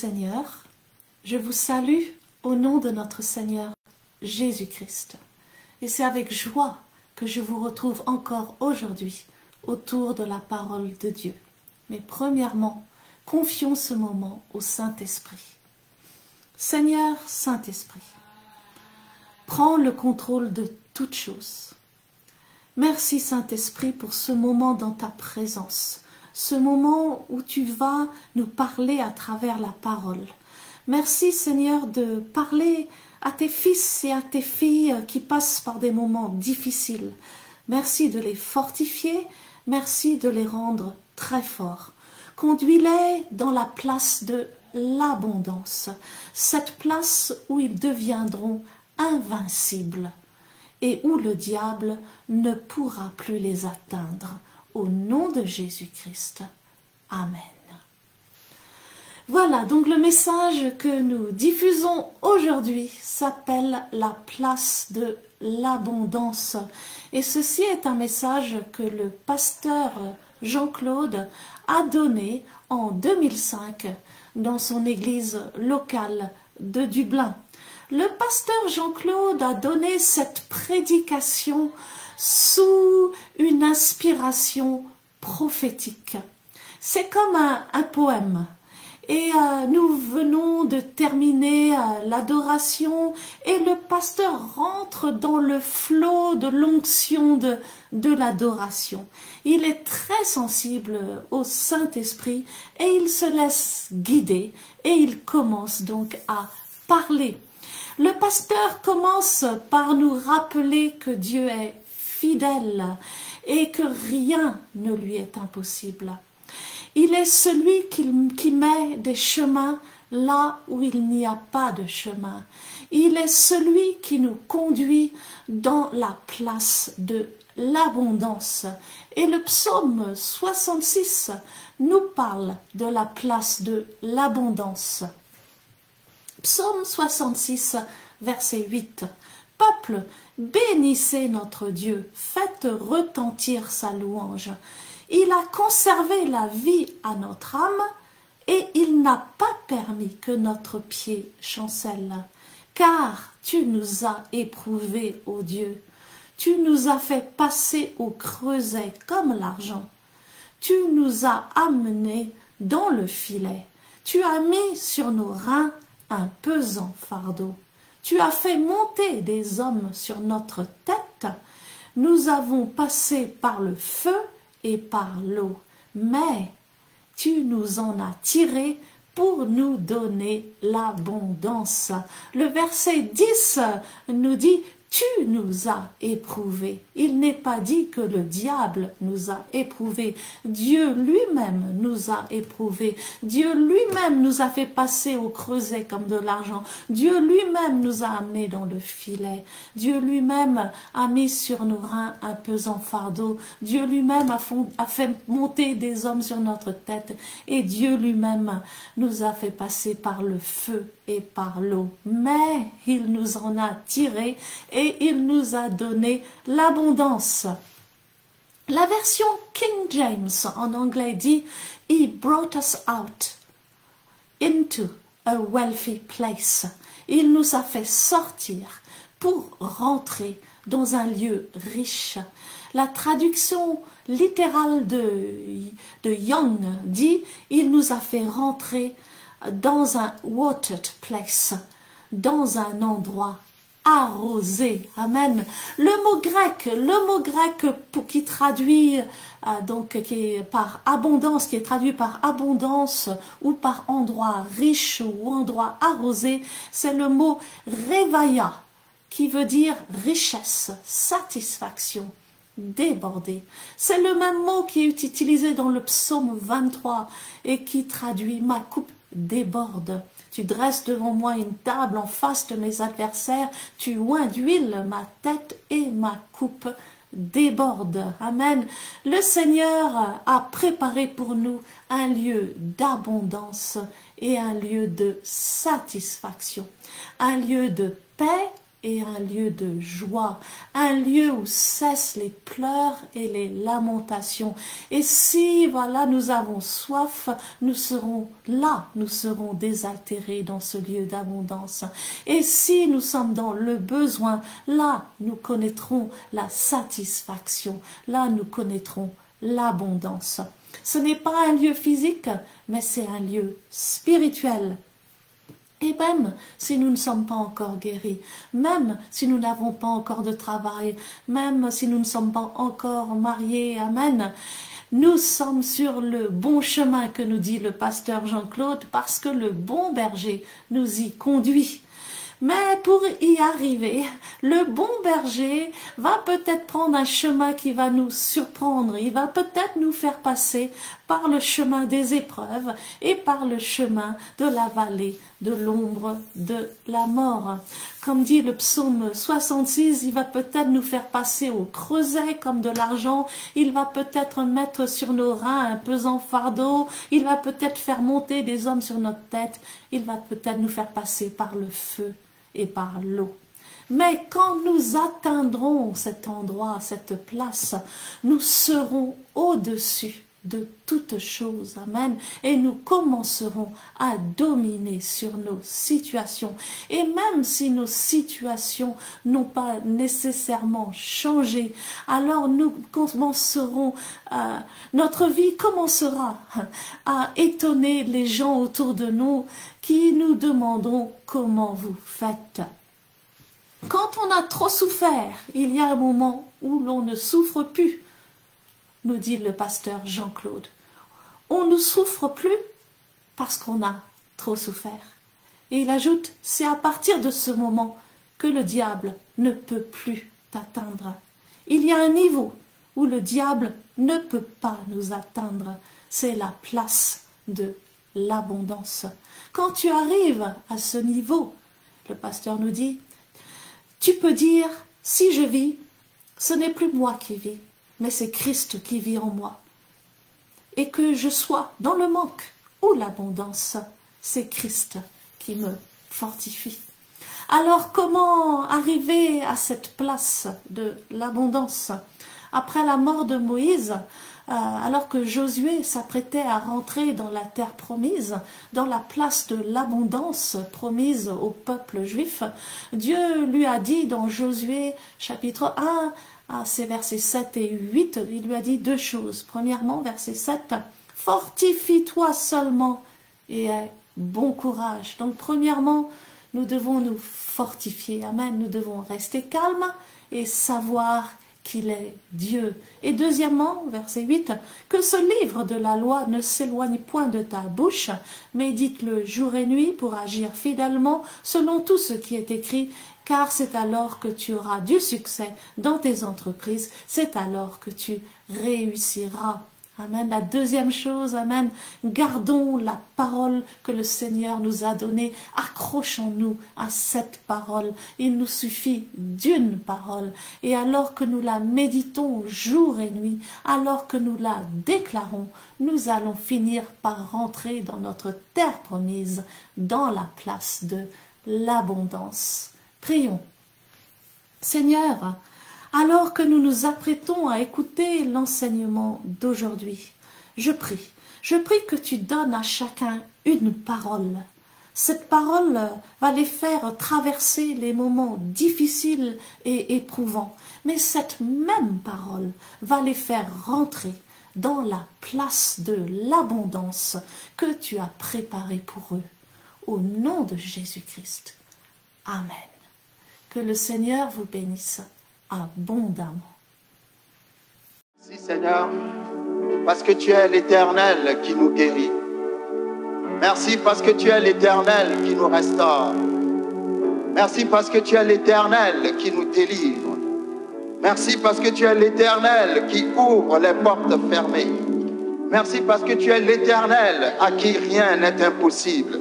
Seigneur, je vous salue au nom de notre Seigneur Jésus-Christ. Et c'est avec joie que je vous retrouve encore aujourd'hui autour de la parole de Dieu. Mais premièrement, confions ce moment au Saint-Esprit. Seigneur Saint-Esprit, prends le contrôle de toutes choses. Merci Saint-Esprit pour ce moment dans ta présence, ce moment où tu vas nous parler à travers la parole. Merci Seigneur de parler à tes fils et à tes filles qui passent par des moments difficiles. Merci de les fortifier, merci de les rendre très forts. Conduis-les dans la place de l'abondance, cette place où ils deviendront invincibles et où le diable ne pourra plus les atteindre. Au nom de Jésus-Christ. Amen. Voilà, donc le message que nous diffusons aujourd'hui s'appelle la place de l'abondance. Et ceci est un message que le pasteur Jean-Claude a donné en 2005 dans son église locale de Dublin. Le pasteur Jean-Claude a donné cette prédication sous une inspiration prophétique. C'est comme un poème. Et nous venons de terminer l'adoration et le pasteur rentre dans le flot de l'onction de l'adoration. Il est très sensible au Saint-Esprit et il se laisse guider et il commence donc à parler. Le pasteur commence par nous rappeler que Dieu est fidèle et que rien ne lui est impossible. Il est celui qui met des chemins là où il n'y a pas de chemin. Il est celui qui nous conduit dans la place de l'abondance. Et le psaume 66 nous parle de la place de l'abondance. Psaume 66, verset 8. « Peuple, bénissez notre Dieu, faites retentir sa louange. Il a conservé la vie à notre âme et il n'a pas permis que notre pied chancelle. Car tu nous as éprouvés, ô Dieu, tu nous as fait passer au creuset comme l'argent. Tu nous as amenés dans le filet. Tu as mis sur nos reins un pesant fardeau. Tu as fait monter des hommes sur notre tête. Nous avons passé par le feu et par l'eau, mais tu nous en as tirés pour nous donner l'abondance. Le verset 10 nous dit « Tu nous as éprouvés ». Il n'est pas dit que le diable nous a éprouvés. Dieu lui-même nous a éprouvés. Dieu lui-même nous a fait passer au creuset comme de l'argent. Dieu lui-même nous a amenés dans le filet. Dieu lui-même a mis sur nos reins un pesant fardeau. Dieu lui-même a fait monter des hommes sur notre tête. Et Dieu lui-même nous a fait passer par le feu et par l'eau. Mais il nous en a tirés et il nous a donné l'abondance. La version King James en anglais dit « He brought us out into a wealthy place ». Il nous a fait sortir pour rentrer dans un lieu riche. La traduction littérale de Young dit « Il nous a fait rentrer dans un watered place », dans un endroit arrosé. Amen. Le mot grec qui traduit qui est par abondance, qui est traduit par abondance ou par endroit riche ou endroit arrosé, c'est le mot revaya, qui veut dire richesse, satisfaction, déborder. C'est le même mot qui est utilisé dans le psaume 23 et qui traduit ma coupe déborde. Tu dresses devant moi une table en face de mes adversaires, tu oins d'huile ma tête et ma coupe déborde. Amen. Le Seigneur a préparé pour nous un lieu d'abondance et un lieu de satisfaction, un lieu de paix et un lieu de joie, un lieu où cessent les pleurs et les lamentations. Et si, voilà, nous avons soif, nous serons là, nous serons désaltérés dans ce lieu d'abondance. Et si nous sommes dans le besoin, là, nous connaîtrons la satisfaction, là, nous connaîtrons l'abondance. Ce n'est pas un lieu physique, mais c'est un lieu spirituel. Et même si nous ne sommes pas encore guéris, même si nous n'avons pas encore de travail, même si nous ne sommes pas encore mariés, amen, nous sommes sur le bon chemin que nous dit le pasteur Jean-Claude parce que le bon berger nous y conduit. Mais pour y arriver, le bon berger va peut-être prendre un chemin qui va nous surprendre. Il va peut-être nous faire passer par le chemin des épreuves et par le chemin de la vallée de l'ombre de la mort. Comme dit le psaume 66, il va peut-être nous faire passer au creuset comme de l'argent. Il va peut-être mettre sur nos reins un pesant fardeau. Il va peut-être faire monter des hommes sur notre tête. Il va peut-être nous faire passer par le feu et par l'eau. Mais quand nous atteindrons cet endroit, cette place, nous serons au-dessus de toutes choses. Amen. Et nous commencerons à dominer sur nos situations. Et même si nos situations n'ont pas nécessairement changé, alors nous commencerons, notre vie commencera à étonner les gens autour de nous qui nous demanderont comment vous faites. Quand on a trop souffert, il y a un moment où l'on ne souffre plus, nous dit le pasteur Jean-Claude. On ne souffre plus parce qu'on a trop souffert. Et il ajoute, c'est à partir de ce moment que le diable ne peut plus t'atteindre. Il y a un niveau où le diable ne peut pas nous atteindre. C'est la place de l'abondance. Quand tu arrives à ce niveau, le pasteur nous dit, tu peux dire, si je vis, ce n'est plus moi qui vis, mais c'est Christ qui vit en moi. Et que je sois dans le manque ou l'abondance, c'est Christ qui me fortifie. Alors comment arriver à cette place de l'abondance? Après la mort de Moïse, alors que Josué s'apprêtait à rentrer dans la terre promise, dans la place de l'abondance promise au peuple juif, Dieu lui a dit dans Josué chapitre 1, c'est versets 7 et 8, il lui a dit deux choses. Premièrement, verset 7, « Fortifie-toi seulement et aie bon courage. » Donc premièrement, nous devons nous fortifier. Amen. Nous devons rester calmes et savoir qu'il est Dieu. Et deuxièmement, verset 8, « Que ce livre de la loi ne s'éloigne point de ta bouche, médite-le jour et nuit pour agir fidèlement selon tout ce qui est écrit, car c'est alors que tu auras du succès dans tes entreprises, c'est alors que tu réussiras. » Amen. La deuxième chose, amen, gardons la parole que le Seigneur nous a donnée, accrochons-nous à cette parole. Il nous suffit d'une parole. Et alors que nous la méditons jour et nuit, alors que nous la déclarons, nous allons finir par rentrer dans notre terre promise, dans la place de l'abondance. Prions. Seigneur, alors que nous nous apprêtons à écouter l'enseignement d'aujourd'hui, je prie que tu donnes à chacun une parole. Cette parole va les faire traverser les moments difficiles et éprouvants, mais cette même parole va les faire rentrer dans la place de l'abondance que tu as préparée pour eux. Au nom de Jésus-Christ. Amen. Que le Seigneur vous bénisse abondamment. Merci Seigneur, parce que tu es l'Éternel qui nous guérit. Merci parce que tu es l'Éternel qui nous restaure. Merci parce que tu es l'Éternel qui nous délivre. Merci parce que tu es l'Éternel qui ouvre les portes fermées. Merci parce que tu es l'Éternel à qui rien n'est impossible.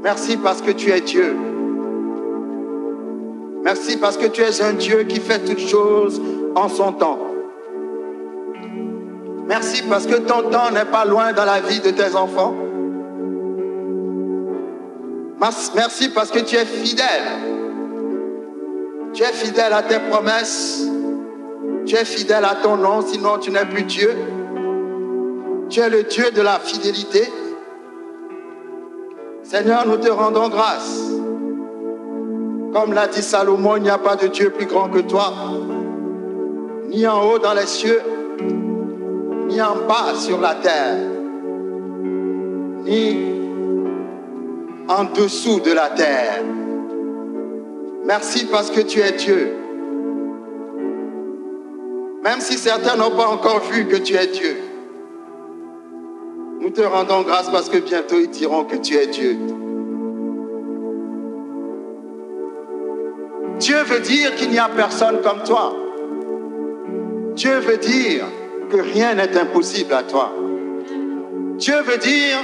Merci parce que tu es Dieu. Merci parce que tu es un Dieu qui fait toutes choses en son temps. Merci parce que ton temps n'est pas loin dans la vie de tes enfants. Merci parce que tu es fidèle. Tu es fidèle à tes promesses. Tu es fidèle à ton nom, sinon tu n'es plus Dieu. Tu es le Dieu de la fidélité. Seigneur, nous te rendons grâce. Comme l'a dit Salomon, il n'y a pas de Dieu plus grand que toi, ni en haut dans les cieux, ni en bas sur la terre, ni en dessous de la terre. Merci parce que tu es Dieu. Même si certains n'ont pas encore vu que tu es Dieu, nous te rendons grâce parce que bientôt ils diront que tu es Dieu. Dieu veut dire qu'il n'y a personne comme toi. Dieu veut dire que rien n'est impossible à toi. Dieu veut dire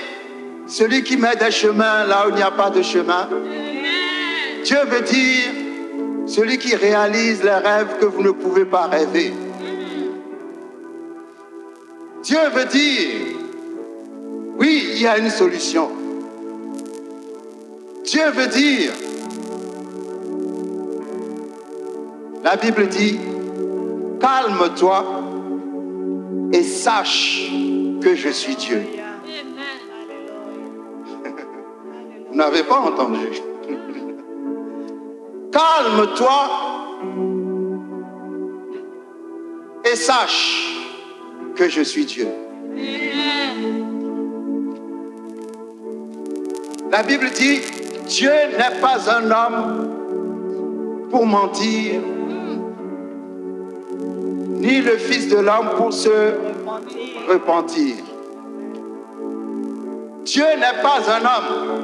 celui qui met des chemins là où il n'y a pas de chemin. Dieu veut dire celui qui réalise les rêves que vous ne pouvez pas rêver. Dieu veut dire, oui, il y a une solution. Dieu veut dire, la Bible dit, calme-toi et sache que je suis Dieu. Vous n'avez pas entendu. Calme-toi et sache que je suis Dieu. La Bible dit, Dieu n'est pas un homme pour mentir, ni le Fils de l'homme pour se repentir. Dieu n'est pas un homme.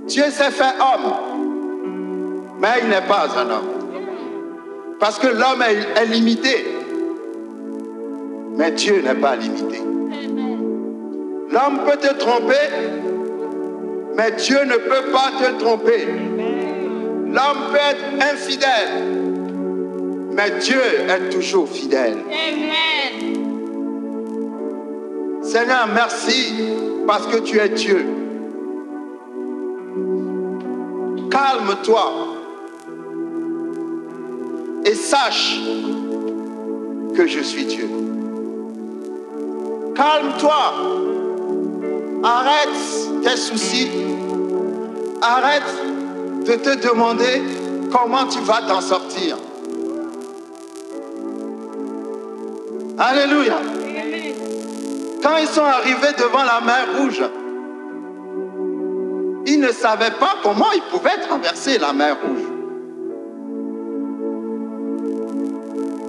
Dieu s'est fait homme, mais il n'est pas un homme. Parce que l'homme est limité, mais Dieu n'est pas limité. L'homme peut te tromper, mais Dieu ne peut pas te tromper. L'homme peut être infidèle, mais Dieu est toujours fidèle. Amen. Seigneur, merci parce que tu es Dieu. Calme-toi et sache que je suis Dieu. Calme-toi. Arrête tes soucis. Arrête de te demander comment tu vas t'en sortir. Alléluia. Quand ils sont arrivés devant la mer Rouge, ils ne savaient pas comment ils pouvaient traverser la mer Rouge.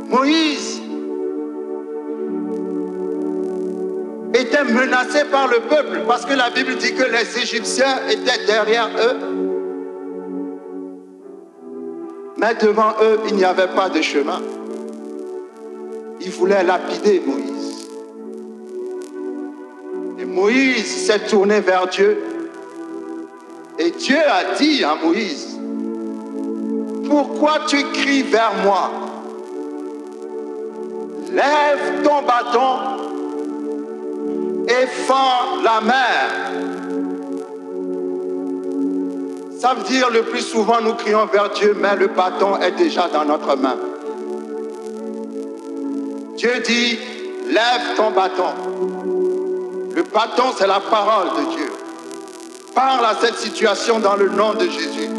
Moïse était menacé par le peuple parce que la Bible dit que les Égyptiens étaient derrière eux. Mais devant eux, il n'y avait pas de chemin. Ils voulaient lapider Moïse. Et Moïse s'est tourné vers Dieu. Et Dieu a dit à Moïse, pourquoi tu cries vers moi? Lève ton bâton et fends la mer. Ça veut dire le plus souvent nous crions vers Dieu, mais le bâton est déjà dans notre main. Dieu dit, lève ton bâton. Le bâton, c'est la parole de Dieu. Parle à cette situation dans le nom de Jésus.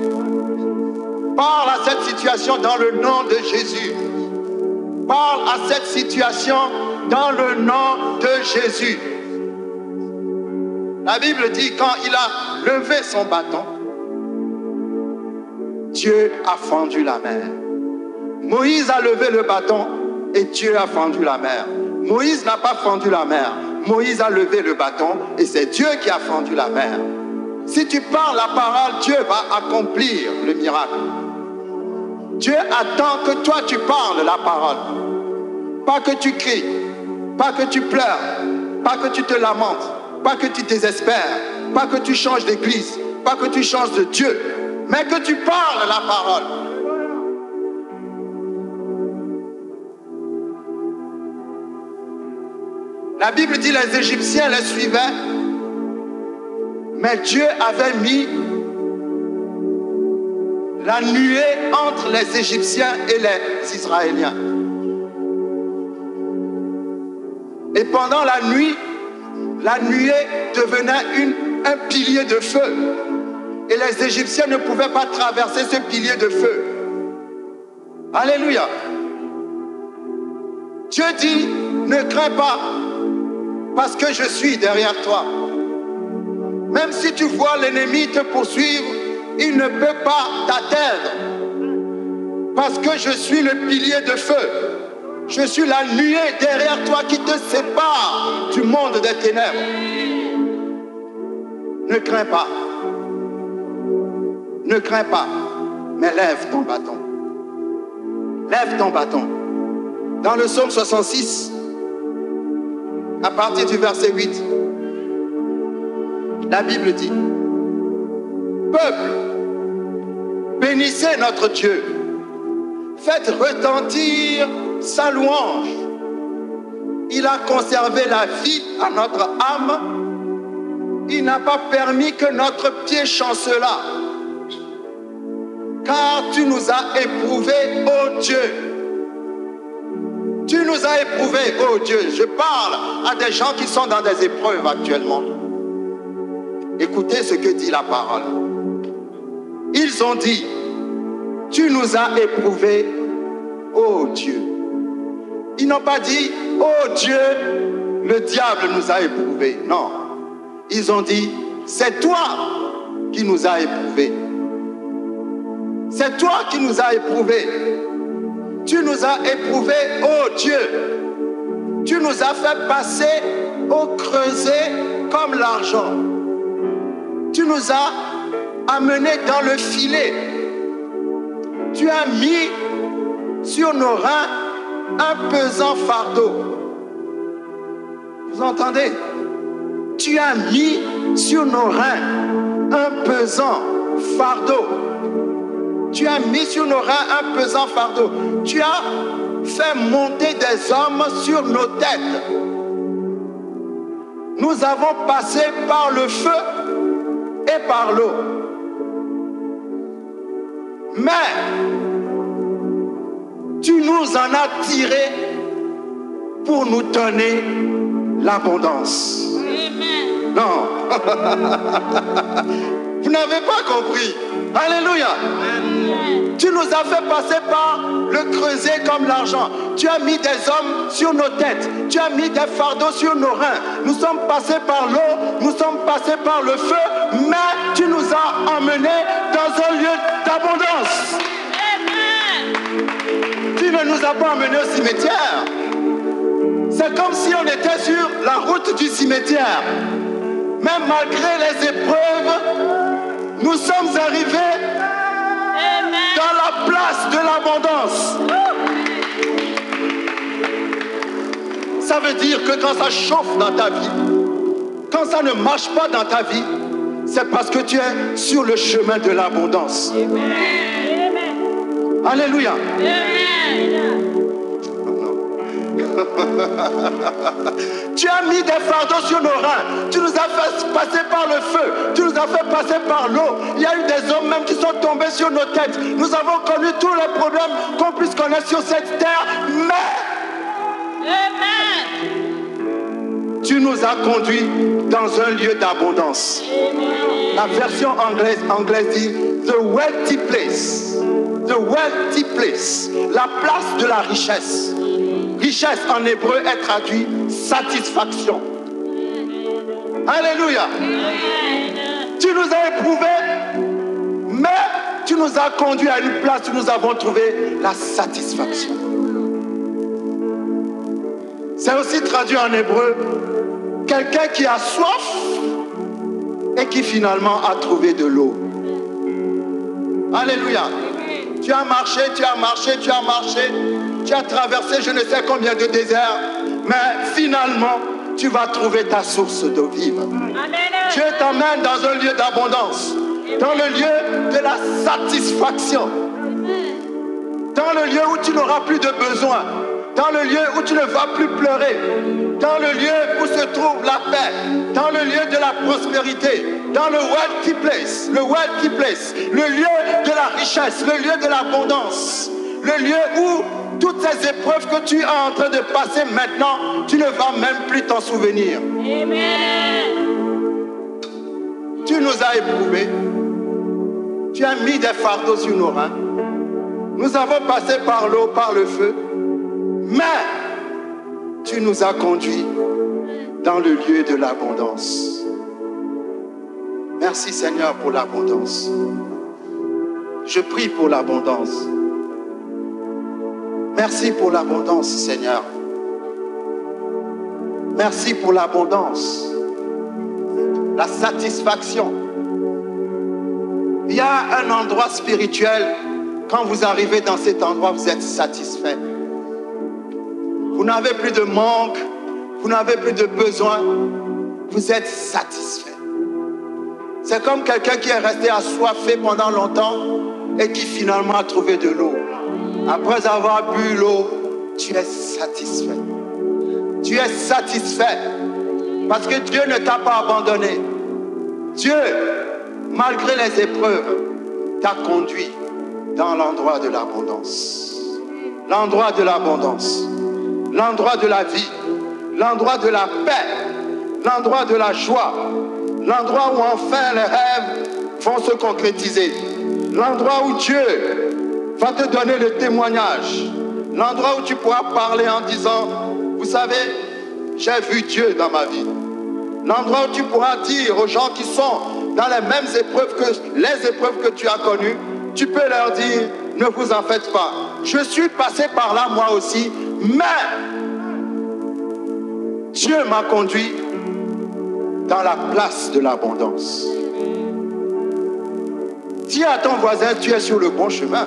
Parle à cette situation dans le nom de Jésus. Parle à cette situation dans le nom de Jésus. La Bible dit, quand il a levé son bâton, Dieu a fendu la mer. Moïse a levé le bâton et Dieu a fendu la mer. Moïse n'a pas fendu la mer. Moïse a levé le bâton et c'est Dieu qui a fendu la mer. Si tu parles la parole, Dieu va accomplir le miracle. Dieu attend que toi tu parles la parole. Pas que tu cries, pas que tu pleures, pas que tu te lamentes, pas que tu désespères, pas que tu changes d'église, pas que tu changes de Dieu, mais que tu parles la parole. La Bible dit les Égyptiens les suivaient, Mais Dieu avait mis la nuée entre les Égyptiens et les Israéliens. Et pendant la nuit, la nuée devenait un pilier de feu. Et les Égyptiens ne pouvaient pas traverser ce pilier de feu. Alléluia. Dieu dit, ne crains pas, parce que je suis derrière toi. Même si tu vois l'ennemi te poursuivre, il ne peut pas t'atteindre. Parce que je suis le pilier de feu. Je suis la nuée derrière toi qui te sépare du monde des ténèbres. Ne crains pas. Ne crains pas, mais lève ton bâton. Lève ton bâton. Dans le psaume 66, à partir du verset 8, la Bible dit, peuple, bénissez notre Dieu, faites retentir sa louange. Il a conservé la vie à notre âme. Il n'a pas permis que notre pied chancelât. Car tu nous as éprouvés, ô Dieu. Tu nous as éprouvés, ô Dieu. Je parle à des gens qui sont dans des épreuves actuellement. Écoutez ce que dit la parole. Ils ont dit, tu nous as éprouvés, ô Dieu. Ils n'ont pas dit, ô Dieu, le diable nous a éprouvés. Non. Ils ont dit, c'est toi qui nous as éprouvés. C'est toi qui nous as éprouvés. Tu nous as éprouvés, ô Dieu. Tu nous as fait passer au creuset comme l'argent. Tu nous as amenés dans le filet. Tu as mis sur nos reins un pesant fardeau. Vous entendez? Tu as mis sur nos reins un pesant fardeau. Tu as mis sur nos reins un pesant fardeau. Tu as fait monter des hommes sur nos têtes. Nous avons passé par le feu et par l'eau. Mais tu nous en as tirés pour nous donner l'abondance. Amen. Non. Vous n'avez pas compris. Alléluia. Amen. Tu nous as fait passer par le creuset comme l'argent. Tu as mis des hommes sur nos têtes. Tu as mis des fardeaux sur nos reins. Nous sommes passés par l'eau. Nous sommes passés par le feu. Mais tu nous as emmenés dans un lieu d'abondance. Amen. Tu ne nous as pas emmenés au cimetière. C'est comme si on était sur la route du cimetière. Mais malgré les épreuves, nous sommes arrivés dans la place de l'abondance. Ça veut dire que quand ça chauffe dans ta vie, quand ça ne marche pas dans ta vie, c'est parce que tu es sur le chemin de l'abondance. Alléluia. Tu as mis des fardeaux sur nos reins. Tu nous as fait passer par le feu. Tu nous as fait passer par l'eau. Il y a eu des hommes même qui sont tombés sur nos têtes. Nous avons connu tous les problèmes qu'on puisse connaître sur cette terre. Mais tu nous as conduits dans un lieu d'abondance. La version anglaise dit The wealthy place. The wealthy place. La place de la richesse. Richesse en hébreu est traduit satisfaction. Alléluia. Tu nous as éprouvés, mais tu nous as conduits à une place où nous avons trouvé la satisfaction. C'est aussi traduit en hébreu quelqu'un qui a soif et qui finalement a trouvé de l'eau. Alléluia. Tu as marché, tu as marché, tu as marché. Tu as traversé je ne sais combien de déserts, mais finalement, tu vas trouver ta source d'eau vive. Dieu t'emmène dans un lieu d'abondance, dans le lieu de la satisfaction, dans le lieu où tu n'auras plus de besoin, dans le lieu où tu ne vas plus pleurer, dans le lieu où se trouve la paix, dans le lieu de la prospérité, dans le wealthy place, le lieu de la richesse, le lieu de l'abondance, le lieu où toutes ces épreuves que tu es en train de passer maintenant, tu ne vas même plus t'en souvenir. Amen. Tu nous as éprouvés, tu as mis des fardeaux sur nos reins, nous avons passé par l'eau, par le feu, mais tu nous as conduits dans le lieu de l'abondance. Merci Seigneur pour l'abondance. Je prie pour l'abondance. Merci pour l'abondance Seigneur. Merci pour l'abondance. La satisfaction. Il y a un endroit spirituel, quand vous arrivez dans cet endroit, vous êtes satisfait. Vous n'avez plus de manque, vous n'avez plus de besoin, vous êtes satisfait. C'est comme quelqu'un qui est resté assoiffé pendant longtemps et qui finalement a trouvé de l'eau. Après avoir bu l'eau, tu es satisfait. Tu es satisfait parce que Dieu ne t'a pas abandonné. Dieu, malgré les épreuves, t'a conduit dans l'endroit de l'abondance. L'endroit de l'abondance. L'endroit de la vie, l'endroit de la paix, l'endroit de la joie, l'endroit où enfin les rêves vont se concrétiser, l'endroit où Dieu va te donner le témoignage, l'endroit où tu pourras parler en disant, vous savez, j'ai vu Dieu dans ma vie, l'endroit où tu pourras dire aux gens qui sont dans les mêmes épreuves que les épreuves que tu as connues, tu peux leur dire, ne vous en faites pas, je suis passé par là moi aussi, mais Dieu m'a conduit dans la place de l'abondance. Dis à ton voisin, tu es sur le bon chemin.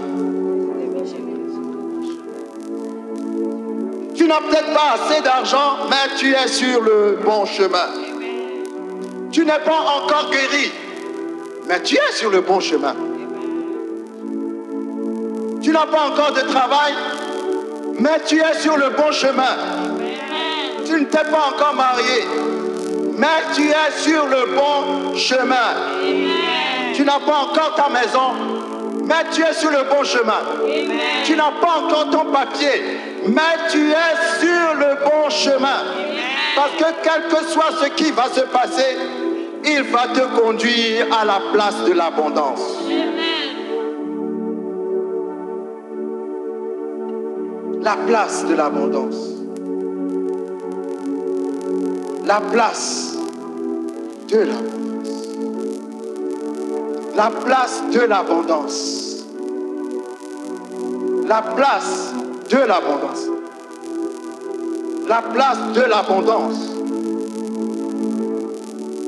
Tu n'as peut-être pas assez d'argent, mais tu es sur le bon chemin. Tu n'es pas encore guéri, mais tu es sur le bon chemin. Tu n'as pas encore de travail, mais tu es sur le bon chemin. Tu ne t'es pas encore marié, mais tu es sur le bon chemin. Tu n'as pas encore ta maison, mais tu es sur le bon chemin. Tu n'as pas encore ton papier, mais tu es sur le bon chemin. Parce que quel que soit ce qui va se passer, il va te conduire à la place de l'abondance. La place de l'abondance. La place de l'abondance. La place de l'abondance. La place de l'abondance. La place de l'abondance.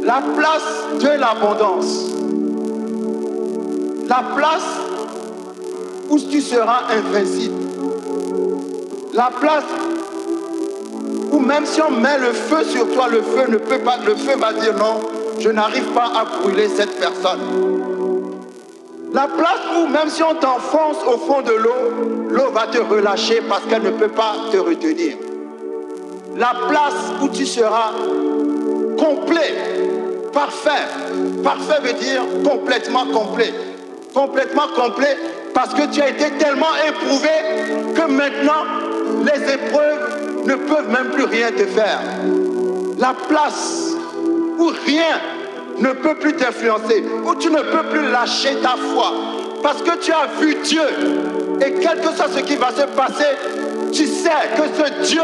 La place de l'abondance. La place où tu seras invincible. La place où même si on met le feu sur toi, le feu ne peut pas, le feu va dire non, je n'arrive pas à brûler cette personne. La place où même si on t'enfonce au fond de l'eau, l'eau va te relâcher parce qu'elle ne peut pas te retenir. La place où tu seras complet, parfait. Parfait veut dire complètement complet. Complètement complet parce que tu as été tellement éprouvé que maintenant, les épreuves ne peuvent même plus rien te faire. La place où rien ne peut plus t'influencer, où tu ne peux plus lâcher ta foi, parce que tu as vu Dieu, et quel que soit ce qui va se passer, tu sais que ce Dieu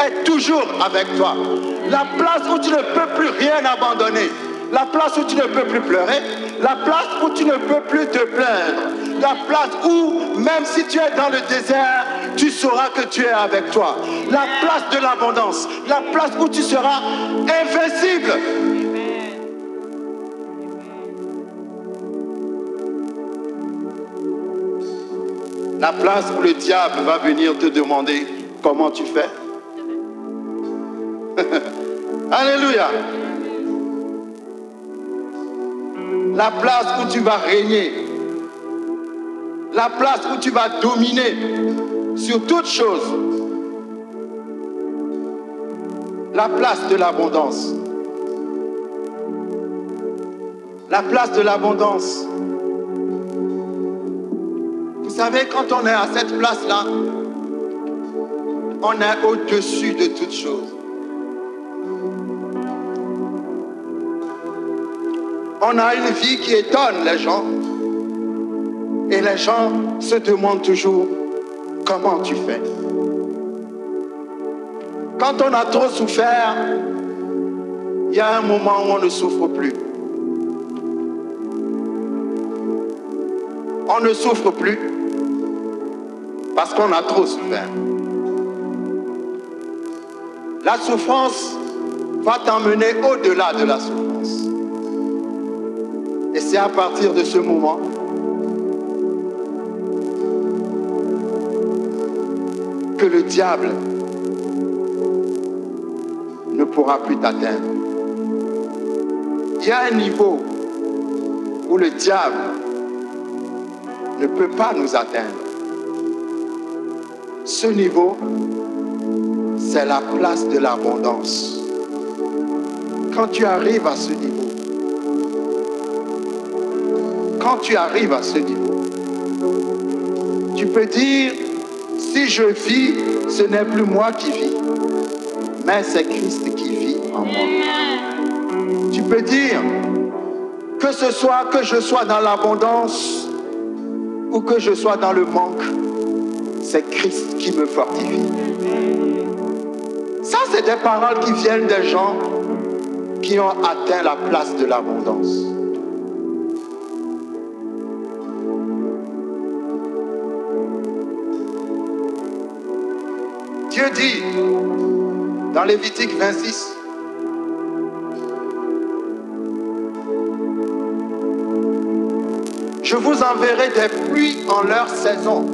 est toujours avec toi. La place où tu ne peux plus rien abandonner, la place où tu ne peux plus pleurer, la place où tu ne peux plus te plaindre, la place où, même si tu es dans le désert, tu sauras que tu es avec toi. La place de l'abondance, la place où tu seras invincible. La place où le diable va venir te demander comment tu fais. Alléluia. La place où tu vas régner. La place où tu vas dominer sur toutes choses. la place de l'abondance. La place de l'abondance. Vous savez, quand on est à cette place-là, on est au-dessus de toutes choses. On a une vie qui étonne les gens. Et les gens se demandent toujours comment tu fais. Quand on a trop souffert, il y a un moment où on ne souffre plus. On ne souffre plus parce qu'on a trop souffert. La souffrance va t'emmener au-delà de la souffrance. Et c'est à partir de ce moment que le diable ne pourra plus t'atteindre. Il y a un niveau où le diable ne peut pas nous atteindre. Ce niveau, c'est la place de l'abondance. Quand tu arrives à ce niveau, tu peux dire, si je vis, ce n'est plus moi qui vis, mais c'est Christ qui vit en moi. Tu peux dire, que je sois dans l'abondance ou que je sois dans le manque, c'est Christ qui me fortifie. Ça, c'est des paroles qui viennent des gens qui ont atteint la place de l'abondance. Dieu dit dans Lévitique 26, je vous enverrai des pluies en leur saison.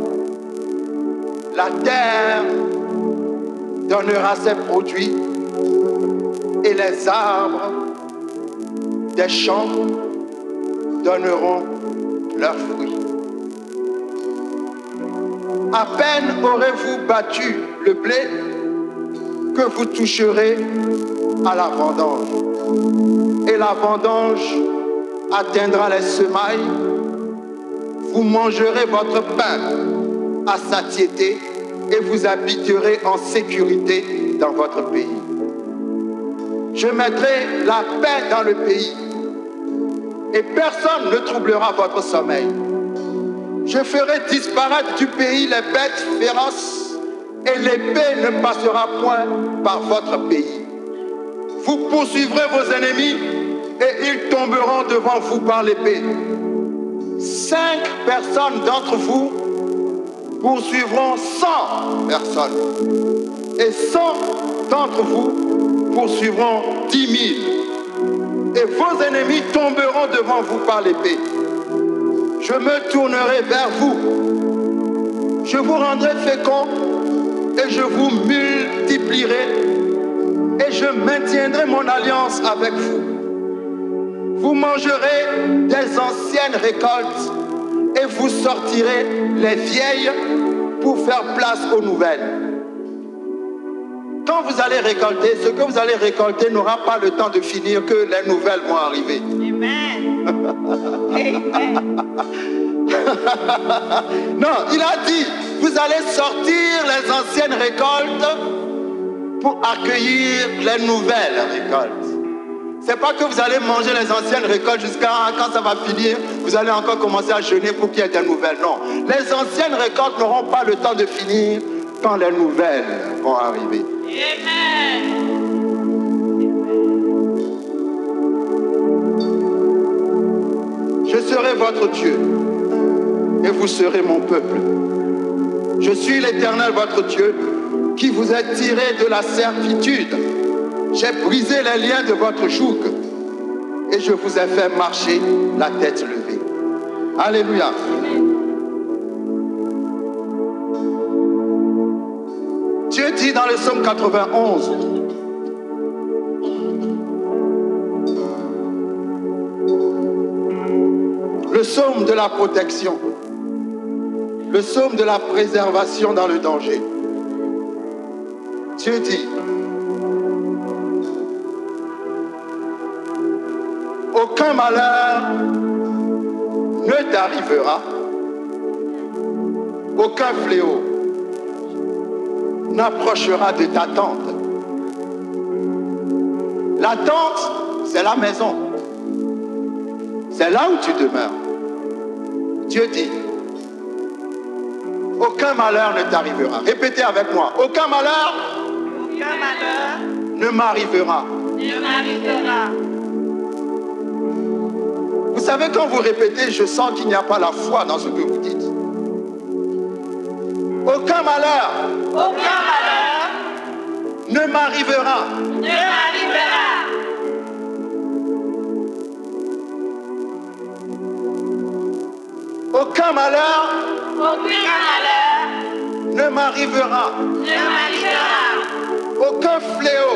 La terre donnera ses produits et les arbres des champs donneront leurs fruits. À peine aurez-vous battu le blé que vous toucherez à la vendange. Et la vendange atteindra les semailles. Vous mangerez votre pain à satiété et vous habiterez en sécurité dans votre pays. Je mettrai la paix dans le pays et personne ne troublera votre sommeil. Je ferai disparaître du pays les bêtes féroces et l'épée ne passera point par votre pays. Vous poursuivrez vos ennemis et ils tomberont devant vous par l'épée. 5 personnes d'entre vous poursuivront 100 personnes et 100 d'entre vous poursuivront 10 000 et vos ennemis tomberont devant vous par l'épée. Je me tournerai vers vous, je vous rendrai fécond et je vous multiplierai et je maintiendrai mon alliance avec vous. Vous mangerez des anciennes récoltes et vous sortirez les vieilles pour faire place aux nouvelles. Quand vous allez récolter, ce que vous allez récolter n'aura pas le temps de finir que les nouvelles vont arriver. Amen. Amen. Non, il a dit, vous allez sortir les anciennes récoltes pour accueillir les nouvelles récoltes. C'est pas que vous allez manger les anciennes récoltes jusqu'à quand ça va finir, vous allez encore commencer à jeûner pour qu'il y ait des nouvelles. Non, les anciennes récoltes n'auront pas le temps de finir quand les nouvelles vont arriver. Amen. Je serai votre Dieu et vous serez mon peuple. Je suis l'Éternel, votre Dieu, qui vous a tiré de la servitude. J'ai brisé les liens de votre joug et je vous ai fait marcher la tête levée. Alléluia. Dieu dit dans le psaume 91, le psaume de la protection, le psaume de la préservation dans le danger. Dieu dit, aucun malheur ne t'arrivera, aucun fléau n'approchera de ta tente. La tente, c'est la maison. C'est là où tu demeures. Dieu dit, aucun malheur ne t'arrivera. Répétez avec moi, aucun malheur ne m'arrivera. Vous savez, quand vous répétez, je sens qu'il n'y a pas la foi dans ce que vous dites. Aucun malheur ne m'arrivera. Aucun malheur ne m'arrivera. Aucun fléau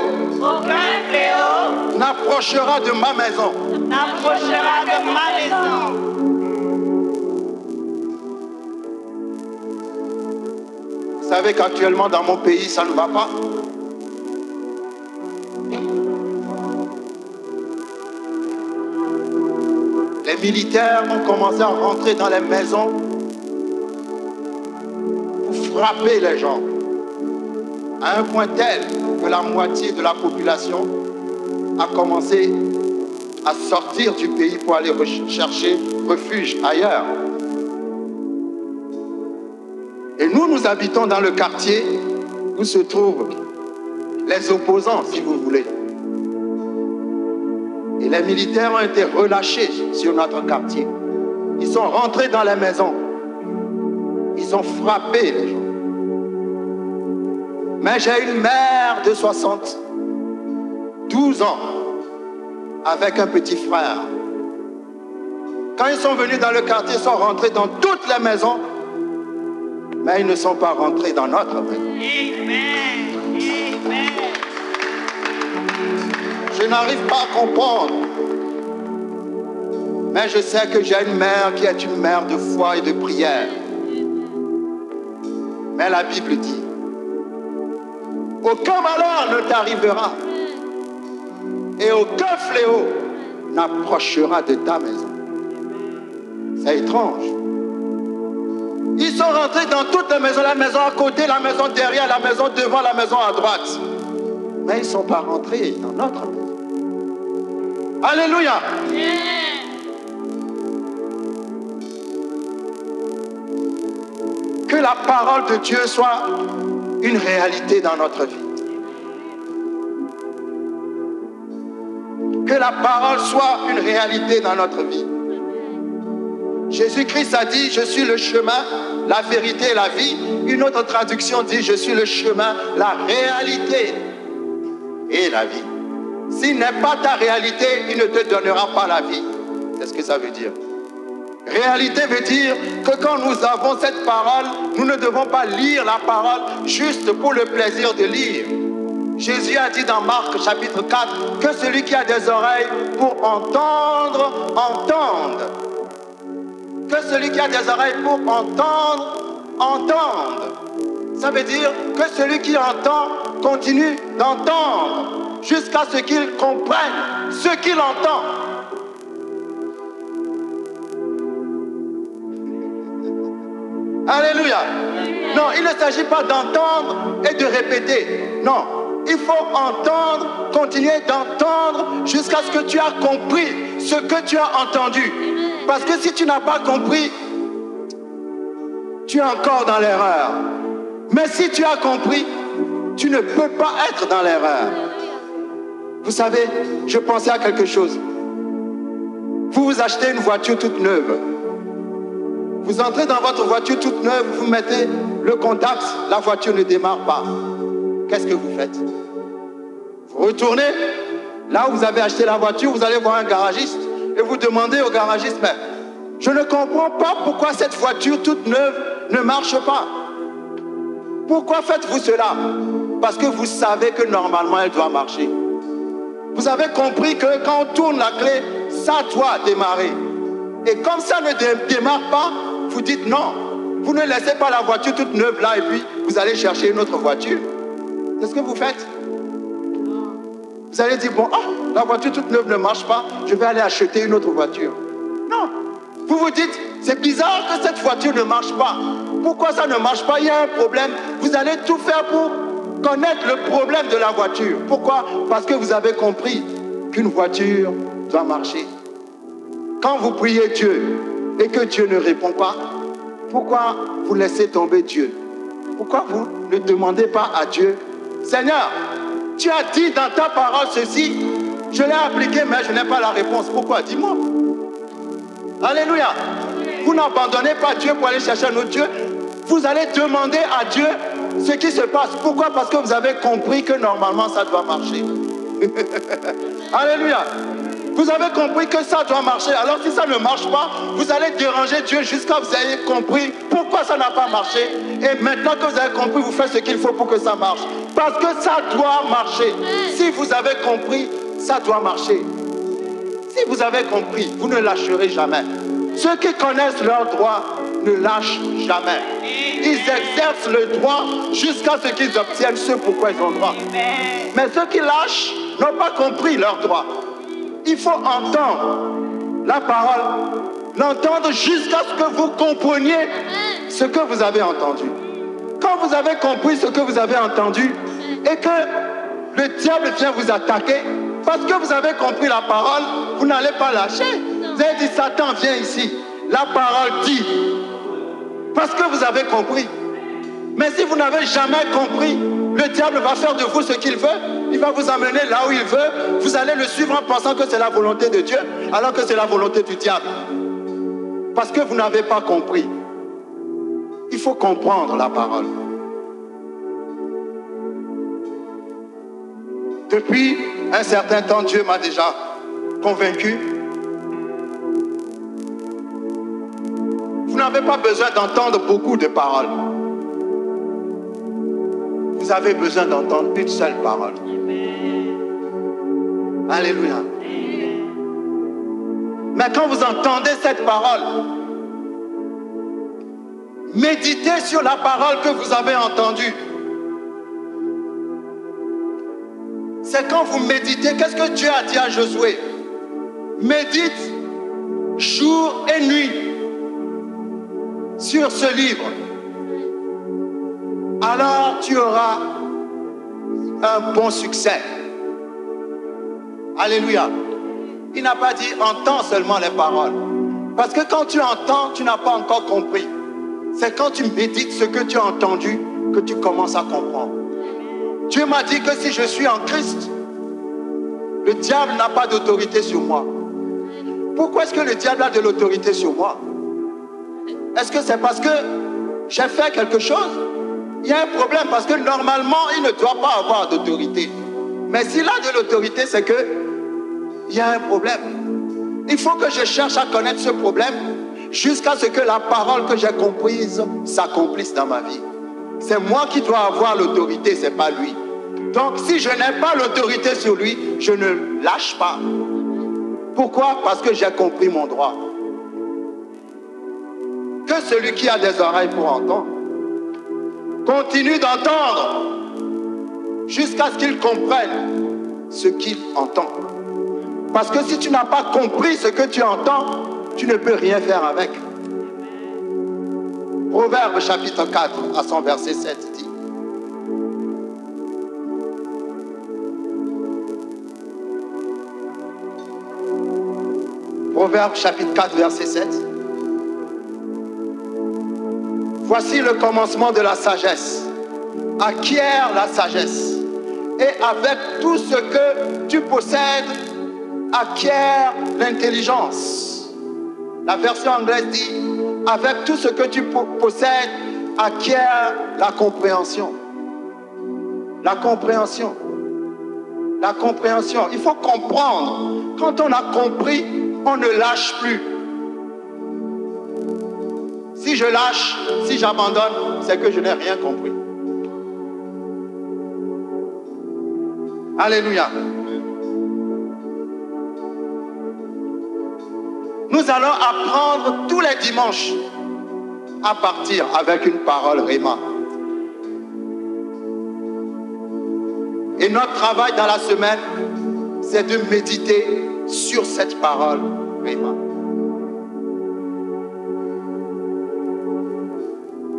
n'approchera de ma maison. Vous savez qu'actuellement dans mon pays, ça ne va pas. Les militaires ont commencé à rentrer dans les maisons pour frapper les gens, à un point tel que la moitié de la population a commencé à sortir du pays pour aller chercher refuge ailleurs. Et nous, nous habitons dans le quartier où se trouvent les opposants, si vous voulez. Et les militaires ont été relâchés sur notre quartier. Ils sont rentrés dans les maisons. Ils ont frappé les gens. Mais j'ai une mère de 72 ans avec un petit frère. Quand ils sont venus dans le quartier, ils sont rentrés dans toutes les maisons, mais ils ne sont pas rentrés dans notre maison. Amen. Je n'arrive pas à comprendre. Mais je sais que j'ai une mère qui est une mère de foi et de prière. Mais la Bible dit, aucun malheur ne t'arrivera et aucun fléau n'approchera de ta maison. C'est étrange. Ils sont rentrés dans toutes les maisons, la maison à côté, la maison derrière, la maison devant, la maison à droite. Mais ils ne sont pas rentrés dans notre maison. Alléluia. Que la parole de Dieu soit une réalité dans notre vie. Que la parole soit une réalité dans notre vie. Jésus-Christ a dit, je suis le chemin, la vérité et la vie. Une autre traduction dit, je suis le chemin, la réalité et la vie. S'il n'est pas ta réalité, il ne te donnera pas la vie. C'est ce que ça veut dire. Réalité veut dire que quand nous avons cette parole, nous ne devons pas lire la parole juste pour le plaisir de lire. Jésus a dit dans Marc chapitre 4 que celui qui a des oreilles pour entendre, entende. Que celui qui a des oreilles pour entendre, entende. Ça veut dire que celui qui entend continue d'entendre jusqu'à ce qu'il comprenne ce qu'il entend. Alléluia. Non, il ne s'agit pas d'entendre et de répéter. Non, il faut entendre, continuer d'entendre jusqu'à ce que tu aies compris ce que tu as entendu. Parce que si tu n'as pas compris, tu es encore dans l'erreur. Mais si tu as compris, tu ne peux pas être dans l'erreur. Vous savez, je pensais à quelque chose. Vous achetez une voiture toute neuve. Vous entrez dans votre voiture toute neuve, vous mettez le contact, la voiture ne démarre pas. Qu'est-ce que vous faites? Vous retournez là où vous avez acheté la voiture, vous allez voir un garagiste et vous demandez au garagiste, mais je ne comprends pas pourquoi cette voiture toute neuve ne marche pas. Pourquoi faites-vous cela? Parce que vous savez que normalement elle doit marcher. Vous avez compris que quand on tourne la clé, ça doit démarrer. Et comme ça ne démarre pas, vous dites non. Vous ne laissez pas la voiture toute neuve là et puis vous allez chercher une autre voiture. C'est ce que vous faites. Vous allez dire, bon, la voiture toute neuve ne marche pas, je vais aller acheter une autre voiture. Non. Vous vous dites, c'est bizarre que cette voiture ne marche pas. Pourquoi ça ne marche pas? Il y a un problème. Vous allez tout faire pour connaître le problème de la voiture. Pourquoi? Parce que vous avez compris qu'une voiture doit marcher. Quand vous priez Dieu et que Dieu ne répond pas, pourquoi vous laissez tomber Dieu? Pourquoi vous ne demandez pas à Dieu, Seigneur, tu as dit dans ta parole ceci, je l'ai appliqué mais je n'ai pas la réponse. Pourquoi? Dis-moi. Alléluia. Vous n'abandonnez pas Dieu pour aller chercher un autre Dieu. Vous allez demander à Dieu ce qui se passe. Pourquoi? Parce que vous avez compris que normalement ça doit marcher. Alléluia. Vous avez compris que ça doit marcher. Alors si ça ne marche pas, vous allez déranger Dieu jusqu'à ce que vous ayez compris pourquoi ça n'a pas marché. Et maintenant que vous avez compris, vous faites ce qu'il faut pour que ça marche. Parce que ça doit marcher. Si vous avez compris, ça doit marcher. Si vous avez compris, vous ne lâcherez jamais. Ceux qui connaissent leurs droits ne lâchent jamais. Ils exercent le droit jusqu'à ce qu'ils obtiennent ce pourquoi ils ont droit. Mais ceux qui lâchent n'ont pas compris leurs droits. Il faut entendre la parole, l'entendre jusqu'à ce que vous compreniez ce que vous avez entendu. Quand vous avez compris ce que vous avez entendu et que le diable vient vous attaquer, parce que vous avez compris la parole, vous n'allez pas lâcher. Vous avez dit, Satan, viens ici. La parole dit. Parce que vous avez compris. Mais si vous n'avez jamais compris, le diable va faire de vous ce qu'il veut. Il va vous amener là où il veut. Vous allez le suivre en pensant que c'est la volonté de Dieu, alors que c'est la volonté du diable. Parce que vous n'avez pas compris. Il faut comprendre la parole. Depuis un certain temps, Dieu m'a déjà convaincu. Vous n'avez pas besoin d'entendre beaucoup de paroles. Vous avez besoin d'entendre une seule parole. Alléluia. Mais quand vous entendez cette parole, méditez sur la parole que vous avez entendue. C'est quand vous méditez, qu'est-ce que Dieu a dit à Josué? Médite jour et nuit sur ce livre. Alors tu auras un bon succès. Alléluia. Il n'a pas dit entends seulement les paroles. Parce que quand tu entends, tu n'as pas encore compris. C'est quand tu médites ce que tu as entendu que tu commences à comprendre. Dieu m'a dit que si je suis en Christ, le diable n'a pas d'autorité sur moi. Pourquoi est-ce que le diable a de l'autorité sur moi? Est-ce que c'est parce que j'ai fait quelque chose? Il y a un problème parce que normalement, il ne doit pas avoir d'autorité. Mais s'il a de l'autorité, c'est que il y a un problème. Il faut que je cherche à connaître ce problème jusqu'à ce que la parole que j'ai comprise s'accomplisse dans ma vie. C'est moi qui dois avoir l'autorité, ce n'est pas lui. Donc si je n'ai pas l'autorité sur lui, je ne lâche pas. Pourquoi? Parce que j'ai compris mon droit. Que celui qui a des oreilles pour entendre continue d'entendre jusqu'à ce qu'il comprenne ce qu'il entend. Parce que si tu n'as pas compris ce que tu entends, tu ne peux rien faire avec. Proverbe chapitre 4 à son verset 7 dit: Proverbe chapitre 4 verset 7. Voici le commencement de la sagesse. Acquiert la sagesse. Et avec tout ce que tu possèdes, acquiert l'intelligence. La version anglaise dit: avec tout ce que tu possèdes, acquiert la compréhension. La compréhension. La compréhension. Il faut comprendre. Quand on a compris, on ne lâche plus. Si je lâche, si j'abandonne, c'est que je n'ai rien compris. Alléluia. Nous allons apprendre tous les dimanches à partir avec une parole Réma. Et notre travail dans la semaine, c'est de méditer sur cette parole.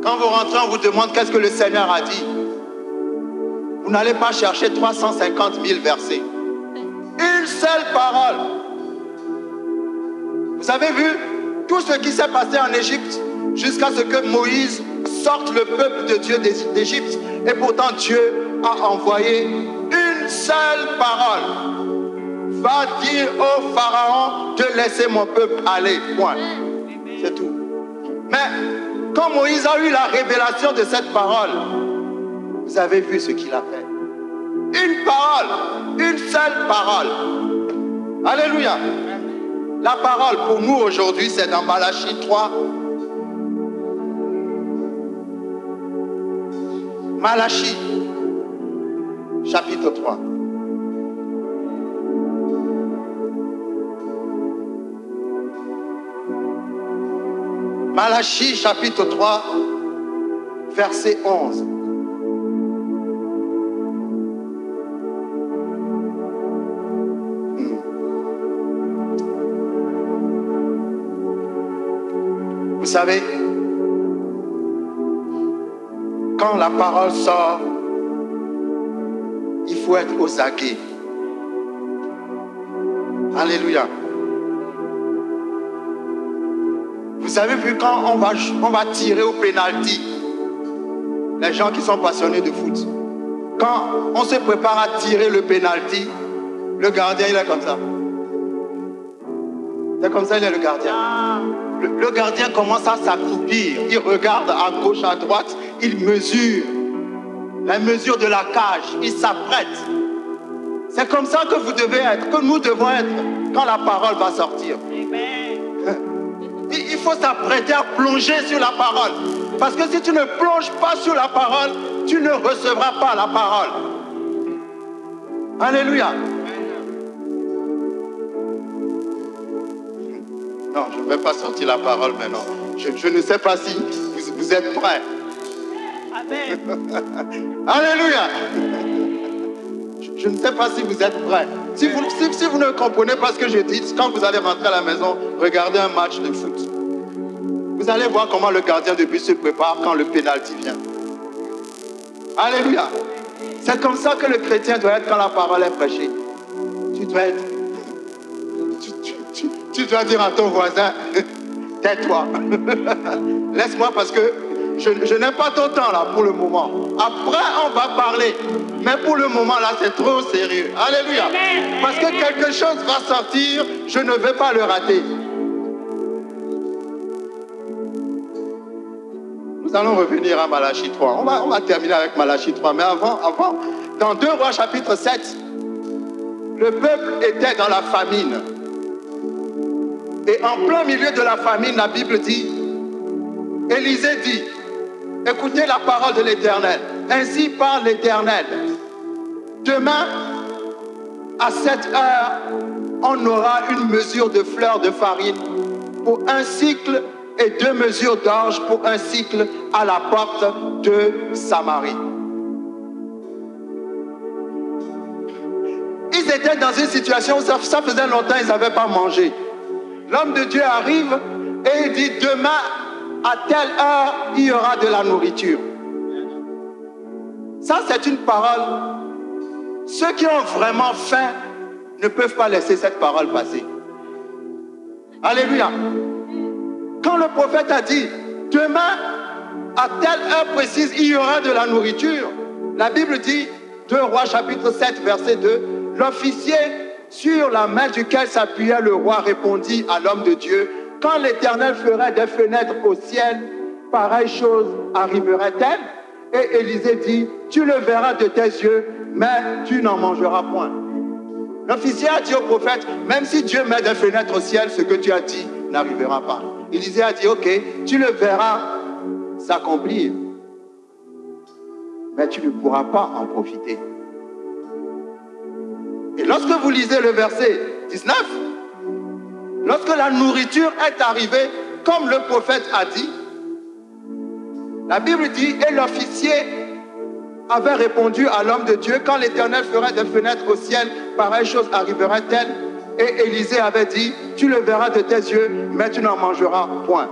Quand vous rentrez, on vous demande qu'est-ce que le Seigneur a dit. Vous n'allez pas chercher 350 000 versets. Une seule parole. Vous avez vu tout ce qui s'est passé en Égypte jusqu'à ce que Moïse sorte le peuple de Dieu d'Égypte. Et pourtant Dieu a envoyé une seule parole. Va dire au Pharaon de laisser mon peuple aller. Point. C'est tout. Mais quand Moïse a eu la révélation de cette parole, vous avez vu ce qu'il a fait. Une parole, une seule parole. Alléluia. La parole pour nous aujourd'hui, c'est dans Malachie 3. Malachie, chapitre 3. Malachie, chapitre 3, verset 11. Vous savez, quand la parole sort, il faut être aux aguets. Alléluia. Vous avez vu quand on va tirer au pénalty, les gens qui sont passionnés de foot, quand on se prépare à tirer le pénalty, le gardien il est comme ça. C'est comme ça il est le gardien. Le gardien commence à s'accroupir, il regarde à gauche, à droite, il mesure la mesure de la cage, il s'apprête. C'est comme ça que vous devez être, que nous devons être quand la parole va sortir. Il faut s'apprêter à plonger sur la parole. Parce que si tu ne plonges pas sur la parole, tu ne recevras pas la parole. Alléluia. Non, je ne vais pas sortir la parole maintenant. Je ne sais pas si vous êtes prêts. Amen. Alléluia. Je ne sais pas si vous êtes prêts. Si vous ne comprenez pas ce que je dis, quand vous allez rentrer à la maison, regardez un match de foot. Vous allez voir comment le gardien de but se prépare quand le pénalty vient. Alléluia. C'est comme ça que le chrétien doit être quand la parole est prêchée. Tu dois être... Tu dois dire à ton voisin, tais-toi. Laisse-moi parce que je n'ai pas ton temps là pour le moment. Après, on va parler. Mais pour le moment là, c'est trop sérieux. Alléluia. Parce que quelque chose va sortir, je ne vais pas le rater. Nous allons revenir à Malachie 3. On va terminer avec Malachie 3. Mais avant, dans 2 Rois chapitre 7, le peuple était dans la famine. Et en plein milieu de la famine, la Bible dit, Élisée dit, écoutez la parole de l'Éternel. Ainsi parle l'Éternel. Demain, à cette heure, on aura une mesure de fleur de farine pour un cycle et 2 mesures d'orge pour un cycle à la porte de Samarie. Ils étaient dans une situation où ça faisait longtemps qu'ils n'avaient pas mangé. L'homme de Dieu arrive et il dit, demain, à telle heure, il y aura de la nourriture. Ça, c'est une parole. Ceux qui ont vraiment faim ne peuvent pas laisser cette parole passer. Alléluia. Quand le prophète a dit, demain, à telle heure précise, il y aura de la nourriture, la Bible dit, 2 Rois chapitre 7, verset 2, l'officier sur la main duquel s'appuyait le roi répondit à l'homme de Dieu, quand l'Éternel ferait des fenêtres au ciel, pareille chose arriverait-elle? Et Élisée dit, tu le verras de tes yeux, mais tu n'en mangeras point. L'officier a dit au prophète, même si Dieu met des fenêtres au ciel, ce que tu as dit n'arrivera pas. Élisée a dit, ok, tu le verras s'accomplir, mais tu ne pourras pas en profiter. Et lorsque vous lisez le verset 19, lorsque la nourriture est arrivée, comme le prophète a dit, la Bible dit, et l'officier avait répondu à l'homme de Dieu, quand l'Éternel ferait des fenêtres au ciel, pareille chose arriverait-elle? Et Élisée avait dit, tu le verras de tes yeux, mais tu n'en mangeras point.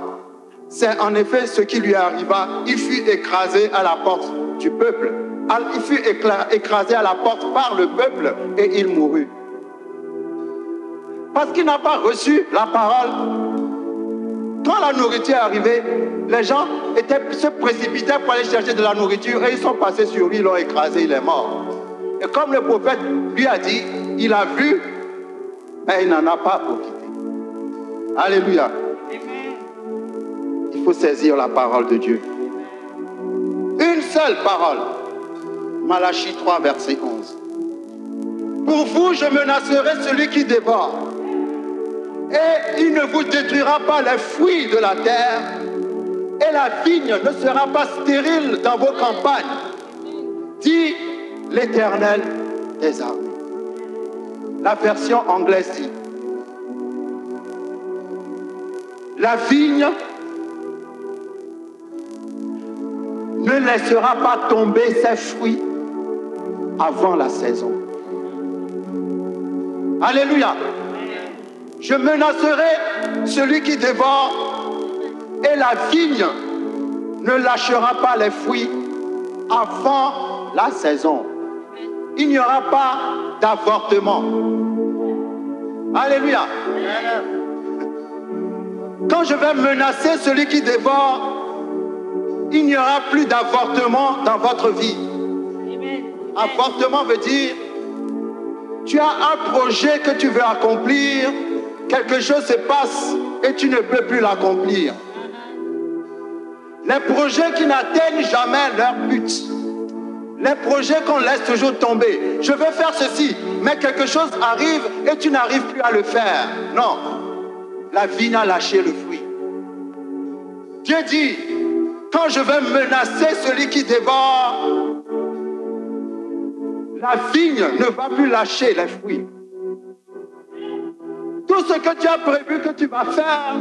C'est en effet ce qui lui arriva. Il fut écrasé à la porte du peuple. Il fut écrasé à la porte par le peuple et il mourut. Parce qu'il n'a pas reçu la parole. Quand la nourriture est arrivée, les gens se précipitaient pour aller chercher de la nourriture et ils sont passés sur lui, ils l'ont écrasé, il est mort. Et comme le prophète lui a dit, il a vu, mais il n'en a pas profité. Alléluia. Il faut saisir la parole de Dieu. Une seule parole. Malachie 3, verset 11. Pour vous, je menacerai celui qui dévore. Et il ne vous détruira pas les fruits de la terre. Et la vigne ne sera pas stérile dans vos campagnes. Dit l'Éternel des armées. La version anglaise dit, la vigne ne laissera pas tomber ses fruits avant la saison. Alléluia. Je menacerai celui qui dévore et la vigne ne lâchera pas les fruits avant la saison. Il n'y aura pas d'avortement. Alléluia. Quand je vais menacer celui qui dévore, il n'y aura plus d'avortement dans votre vie. Avortement veut dire, tu as un projet que tu veux accomplir, quelque chose se passe et tu ne peux plus l'accomplir. Les projets qui n'atteignent jamais leur but. Les projets qu'on laisse toujours tomber. Je veux faire ceci, mais quelque chose arrive et tu n'arrives plus à le faire. Non, la vigne a lâché le fruit. Dieu dit, quand je vais menacer celui qui dévore, la vigne ne va plus lâcher les fruits. Tout ce que tu as prévu que tu vas faire,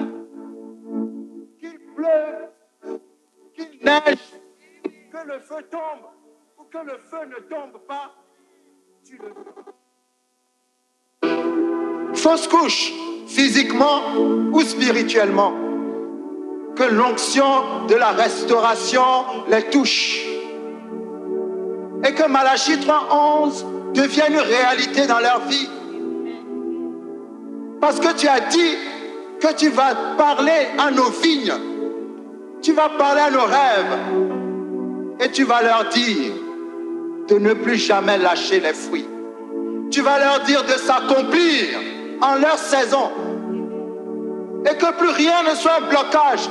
qu'il pleuve, qu'il neige, que le feu tombe ou que le feu ne tombe pas, tu le fais. Fausse couche, physiquement ou spirituellement. Que l'onction de la restauration les touche. Et que Malachie 3:11 devienne une réalité dans leur vie. Parce que tu as dit que tu vas parler à nos vignes. Tu vas parler à nos rêves. Et tu vas leur dire de ne plus jamais lâcher les fruits. Tu vas leur dire de s'accomplir en leur saison. Et que plus rien ne soit un blocage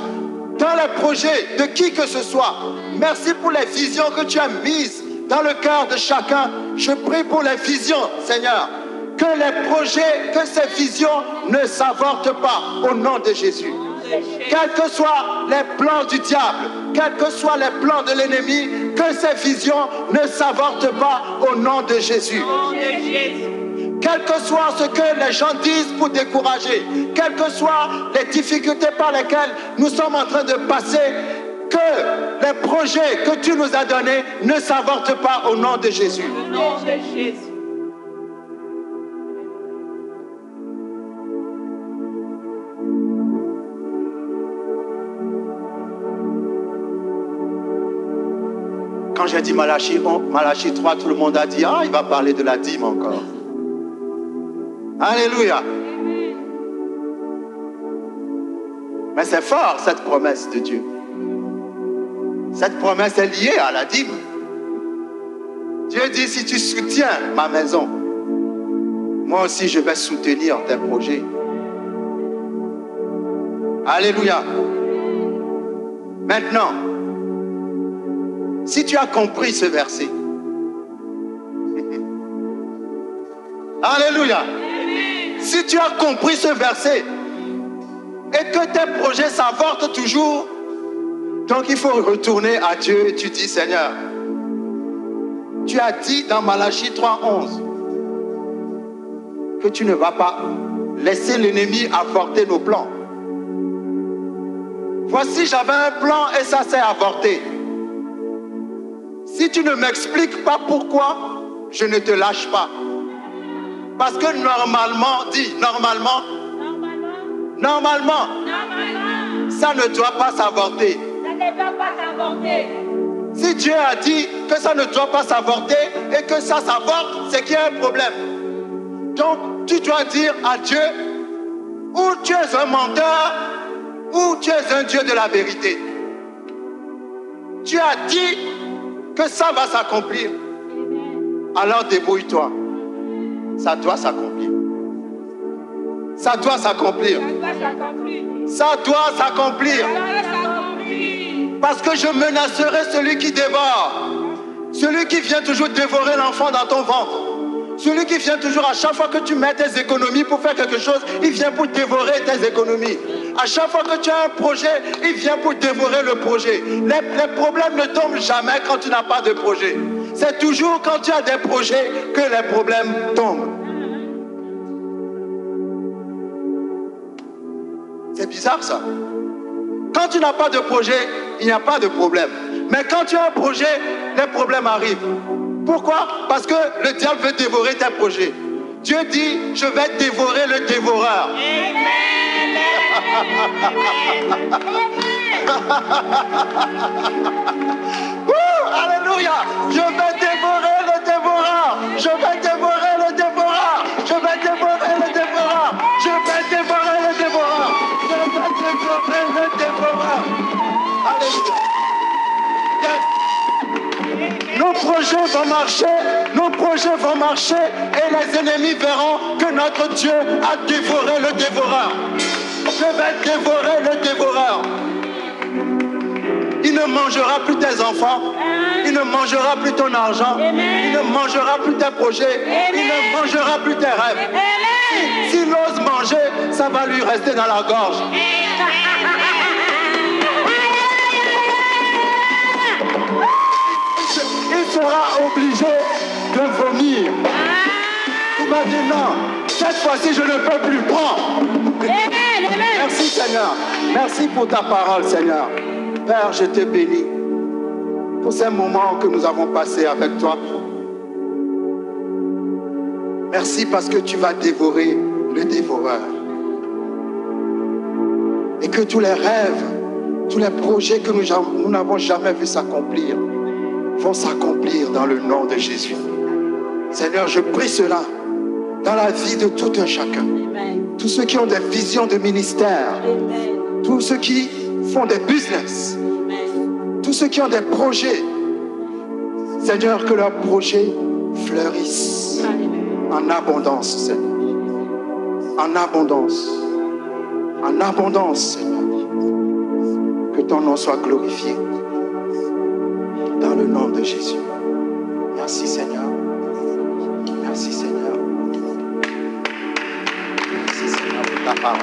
dans les projets de qui que ce soit. Merci pour les visions que tu as mises dans le cœur de chacun. Je prie pour les visions, Seigneur. Que les projets, que ces visions ne s'avortent pas au nom de Jésus. Quels que soient les plans du diable, quels que soient les plans de l'ennemi, que ces visions ne s'avortent pas au nom de Jésus. Quel que soit ce que les gens disent pour décourager, quelles que soient les difficultés par lesquelles nous sommes en train de passer, que les projets que tu nous as donnés ne s'avortent pas au nom de Jésus. Au nom de Jésus. Quand j'ai dit Malachie 3, tout le monde a dit, ah, il va parler de la dîme encore. Alléluia. Mais c'est fort cette promesse de Dieu. Cette promesse est liée à la dîme. Dieu dit, si tu soutiens ma maison, moi aussi je vais soutenir tes projets. Alléluia. Maintenant, si tu as compris ce verset, alléluia. Si tu as compris ce verset et que tes projets s'avortent toujours, donc il faut retourner à Dieu et tu dis, Seigneur, tu as dit dans Malachie 3:11 que tu ne vas pas laisser l'ennemi avorter nos plans. Voici, j'avais un plan et ça s'est avorté. Si tu ne m'expliques pas pourquoi, je ne te lâche pas. Parce que normalement, dis, normalement, ça ne doit pas s'avorter. Si Dieu a dit que ça ne doit pas s'avorter et que ça s'avorte, c'est qu'il y a un problème. Donc, tu dois dire à Dieu, ou tu es un menteur, ou tu es un Dieu de la vérité. Tu as dit que ça va s'accomplir. Alors débrouille-toi. Ça doit s'accomplir. Ça doit s'accomplir. Ça doit s'accomplir. Parce que je menacerai celui qui dévore. Celui qui vient toujours dévorer l'enfant dans ton ventre. Celui qui vient toujours, à chaque fois que tu mets tes économies pour faire quelque chose, il vient pour dévorer tes économies. À chaque fois que tu as un projet, il vient pour dévorer le projet. Les problèmes ne tombent jamais quand tu n'as pas de projet. C'est toujours quand tu as des projets que les problèmes tombent. C'est bizarre ça. Quand tu n'as pas de projet, il n'y a pas de problème. Mais quand tu as un projet, les problèmes arrivent. Pourquoi? Parce que le diable veut dévorer tes projets. Dieu dit, je vais dévorer le dévoreur. Alléluia. Je vais dévorer le dévoreur. Je vais dévorer le dévoreur. Je vais dévorer le dévoreur. Je vais dévorer le dévoreur. Je vais dévorer le dévoreur. Alléluia. Nos projets vont marcher et les ennemis verront que notre Dieu a dévoré le dévoreur. Je vais dévorer le dévoreur. Il ne mangera plus tes enfants, il ne mangera plus ton argent, il ne mangera plus tes projets, il ne mangera plus tes rêves. S'il ose manger, ça va lui rester dans la gorge. Il sera obligé de vomir. Il m'a dit non, cette fois-ci je ne peux plus prendre. Merci Seigneur. Merci pour ta parole Seigneur. Père, je te bénis pour ces moments que nous avons passés avec toi. Merci parce que tu vas dévorer le dévoreur. Et que tous les rêves, tous les projets que nous n'avons jamais vu s'accomplir vont s'accomplir dans le nom de Jésus. Seigneur, je prie cela dans la vie de tout un chacun. Tous ceux qui ont des visions de ministère, tous ceux qui font des business, tous ceux qui ont des projets. Seigneur, que leurs projets fleurissent en abondance, Seigneur. En abondance. En abondance, Seigneur. Que ton nom soit glorifié. Dans le nom de Jésus. Merci Seigneur. Merci Seigneur. Merci Seigneur pour ta parole.